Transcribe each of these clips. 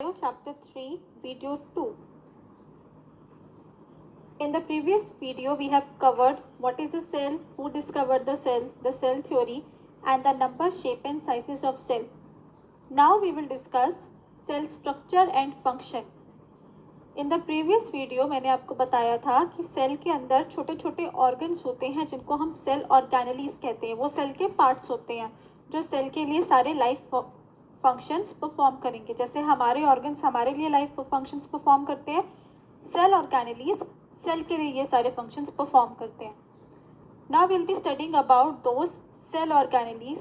Chapter 3, Video 2. In the previous video, we have covered what is a cell, who discovered the cell theory, and the number, shape and sizes of cell. Now we will discuss cell structure and function. In the previous video, मैंने आपको बताया था कि cell के अंदर छोटे छोटे organs होते हैं जिनको हम सेल ऑर्गेनेलीज कहते हैं. वो सेल के पार्ट्स होते हैं जो सेल के लिए सारे लाइफ फंक्शंस परफॉर्म करेंगे. जैसे हमारे ऑर्गन्स हमारे लिए लाइफ फंक्शंस परफॉर्म करते हैं, सेल ऑर्गेनेलीज सेल के लिए ये सारे फंक्शंस परफॉर्म करते हैं. Now will be studying about those cell organelles.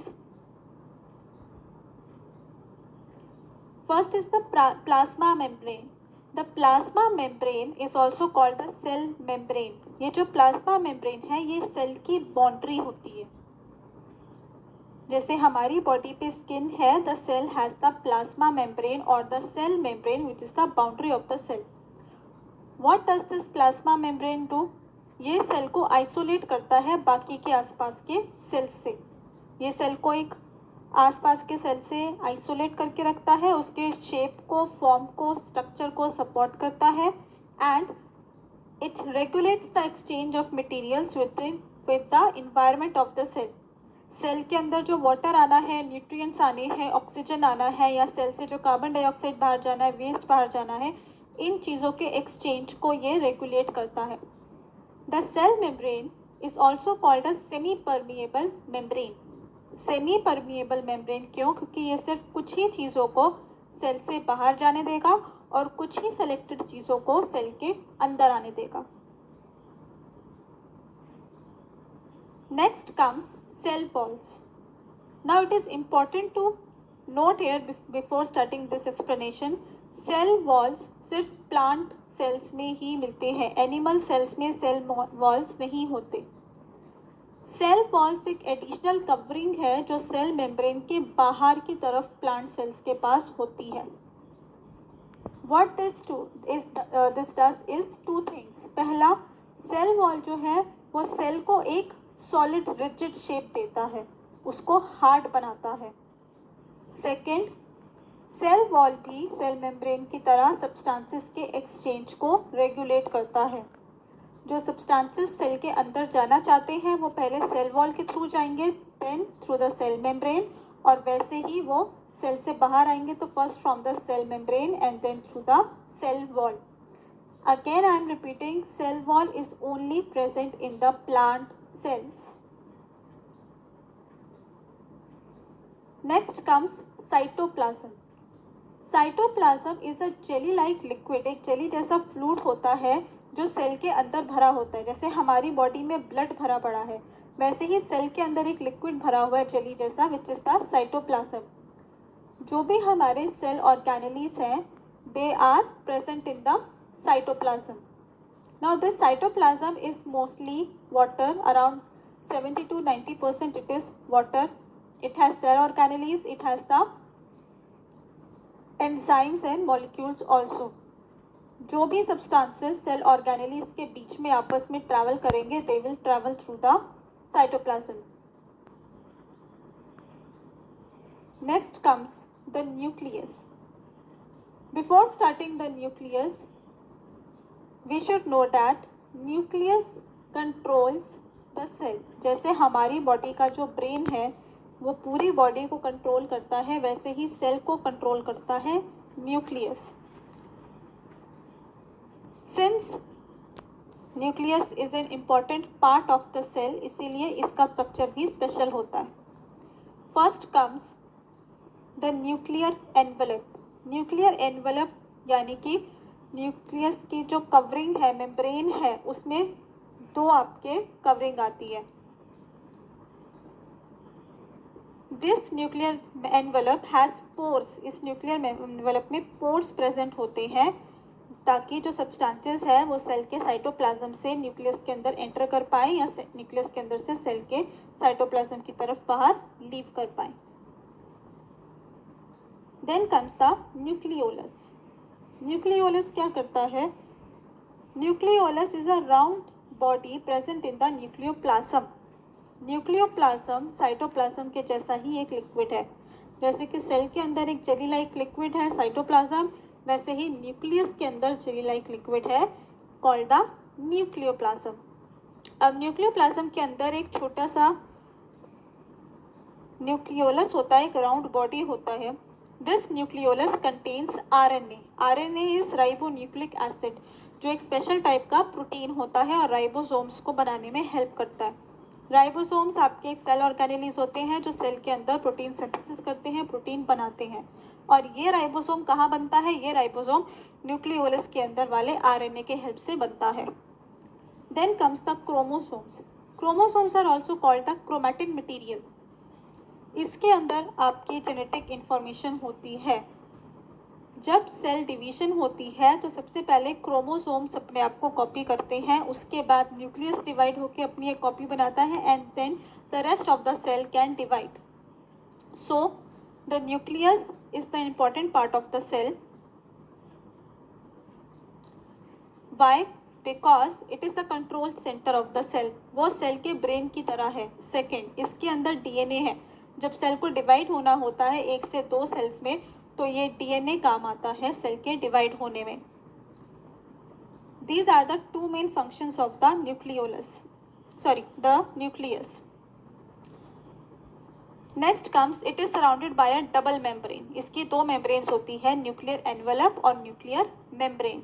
First is the plasma membrane. The plasma membrane is also called the cell membrane. ये जो प्लाज्मा मेम्ब्रेन है ये सेल की बाउंड्री होती है. जैसे हमारी बॉडी पे स्किन है, the cell has the plasma membrane और the cell membrane which is the boundary of the cell. What does this plasma membrane do? ये सेल को आइसोलेट करता है बाकी के आसपास के सेल से. ये सेल को एक आसपास के सेल से आइसोलेट करके रखता है, उसके शेप को, फॉर्म को, स्ट्रक्चर को सपोर्ट करता है and it regulates the exchange of materials with the environment of the cell. Cell के अंदर जो वाटर आना है, न्यूट्रिएंट्स आने हैं, ऑक्सीजन आना है या सेल से जो कार्बन डाइऑक्साइड बाहर जाना है, वेस्ट बाहर जाना है, इन चीज़ों के एक्सचेंज को ये रेगुलेट करता है. The cell membrane is also called a semi permeable membrane. Semi permeable membrane क्यों? क्योंकि ये सिर्फ कुछ ही चीज़ों को सेल से बाहर जाने देगा और कुछ ही सेलेक्टेड चीज़ों को सेल के अंदर आने देगा. Next comes cell walls. Now it is important to note here before starting this explanation, cell walls सिर्फ प्लांट सेल्स में ही मिलते हैं. एनिमल सेल्स में सेल वॉल्स नहीं होते. सेल वॉल्स एक एडिशनल कवरिंग है जो सेल मेम्ब्रेन के बाहर की तरफ प्लांट सेल्स के पास होती है. What this does is two things. पहला, सेल वॉल जो है वो सेल को एक सॉलिड रिजिड शेप देता है, उसको हार्ड बनाता है. सेकेंड, सेल वॉल भी सेल मेम्ब्रेन की तरह सब्सटेंसेस के एक्सचेंज को रेगुलेट करता है. जो सब्सटेंसेस सेल के अंदर जाना चाहते हैं वो पहले सेल वॉल के थ्रू जाएंगे, then through the cell membrane, और वैसे ही वो सेल से बाहर आएंगे तो first from the cell membrane and then through the cell wall. Again I am repeating, cell wall is only present in the plant cells. Next comes cytoplasm. Cytoplasm is a jelly like liquid. एक jelly जैसा fluid होता है जो cell के अंदर भरा होता है. जैसे हमारी बॉडी में ब्लड भरा पड़ा है, वैसे ही सेल के अंदर एक लिक्विड भरा हुआ है जेली जैसा, विच इज द साइटोप्लाज्म. जो भी हमारे सेल ऑर्गेनेलीज हैं, they are present in the cytoplasm. Now this cytoplasm is mostly water, around 70 to 90% it is water. It has cell organelles, it has the enzymes and molecules also. जो भी substances cell organelles के बीच में आपस में travel करेंगे, they will travel through the cytoplasm. Next comes the nucleus. Before starting the nucleus, we should know that nucleus controls the cell. जैसे हमारी body का जो ब्रेन है वो पूरी बॉडी को कंट्रोल करता है, वैसे ही सेल को कंट्रोल करता है nucleus. Since nucleus is an important part of the cell, इसीलिए इसका स्ट्रक्चर भी स्पेशल होता है. First comes the nuclear envelope. Nuclear envelope यानी कि न्यूक्लियस की जो कवरिंग है, मेम्ब्रेन है, उसमें दो आपके कवरिंग आती है. This nuclear envelope has pores. इस न्यूक्लियर एनवेलप में पोर्स प्रेजेंट होते हैं ताकि जो सब्सटेंसेस है वो सेल के साइटोप्लाज्म से न्यूक्लियस के अंदर एंटर कर पाए या न्यूक्लियस के अंदर से सेल के साइटोप्लाज्म की तरफ बाहर लीव कर पाए. Then comes the nucleolus. Nucleolus क्या करता है? Nucleolus is a round body present in the nucleoplasm. Nucleoplasm cytoplasm के जैसा ही एक लिक्विड है. जैसे कि सेल के अंदर एक जेली लाइक लिक्विड है साइटोप्लाज्म, वैसे ही न्यूक्लियस के अंदर जेली लाइक लिक्विड है कॉल्ड द न्यूक्लियोप्लाज्म। अब न्यूक्लियोप्लाज्म के अंदर एक छोटा सा न्यूक्लियोलस होता है, एक राउंड बॉडी होता है। This nucleolus contains RNA. RNA is ribonucleic acid, जो एक स्पेशल टाइप का प्रोटीन होता है और राइबोसोम्स को बनाने में हेल्प करता है। राइबोसोम्स आपके एक सेल ऑर्गेनेलीज होते हैं जो सेल के अंदर प्रोटीन सिंथेसिस करते हैं, प्रोटीन बनाते हैं। और ये राइबोसोम कहाँ बनता है? ये राइबोसोम न्यूक्लियोलस के अंदर वाले आरएनए के हेल्प से बनता है। Then comes the chromosomes. Chromosomes are also called the chromatin material. इसके अंदर आपकी जेनेटिक इंफॉर्मेशन होती है। जब सेल डिवीजन होती है तो सबसे पहले क्रोमोसोम्स अपने आप को कॉपी करते हैं, उसके बाद न्यूक्लियस डिवाइड होकर अपनी एक कॉपी बनाता है and then the rest of the cell can divide. So the nucleus is the important part of the cell. Why? Because it is the control centre of the cell. वो cell के brain की तरह है। Second, इसके अंदर DNA है। जब cell को डिवाइड होना होता है 1 से 2 सेल्स में, तो ये डीएनए काम आता है सेल के डिवाइड होने में। These are the two main functions of the nucleus. Next comes, it is surrounded by a double membrane. इसकी 2 membranes होती है, न्यूक्लियर एनवेलप और न्यूक्लियर मेम्ब्रेन।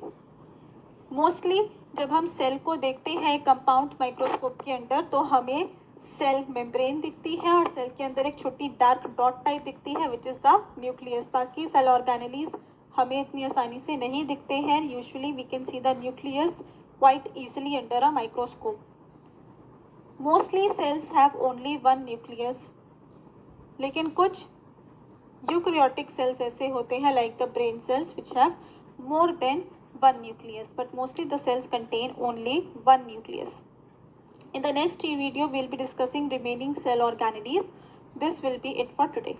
मोस्टली जब हम सेल को देखते हैं कंपाउंड माइक्रोस्कोप के अंदर तो हमें सेल मेम्ब्रेन दिखती है और सेल के अंदर एक छोटी डार्क डॉट टाइप दिखती है विच इज़ द न्यूक्लियस। बाकी सेल ऑर्गेनेलीज हमें इतनी आसानी से नहीं दिखते हैं। Usually we can see the nucleus quite easily under a microscope. Mostly cells have only 1 nucleus, लेकिन कुछ यूकैरियोटिक सेल्स ऐसे होते हैं like the brain cells which have more than 1 nucleus, but mostly the cells contain only 1 nucleus. In the next video, we will be discussing remaining cell organelles. This will be it for today.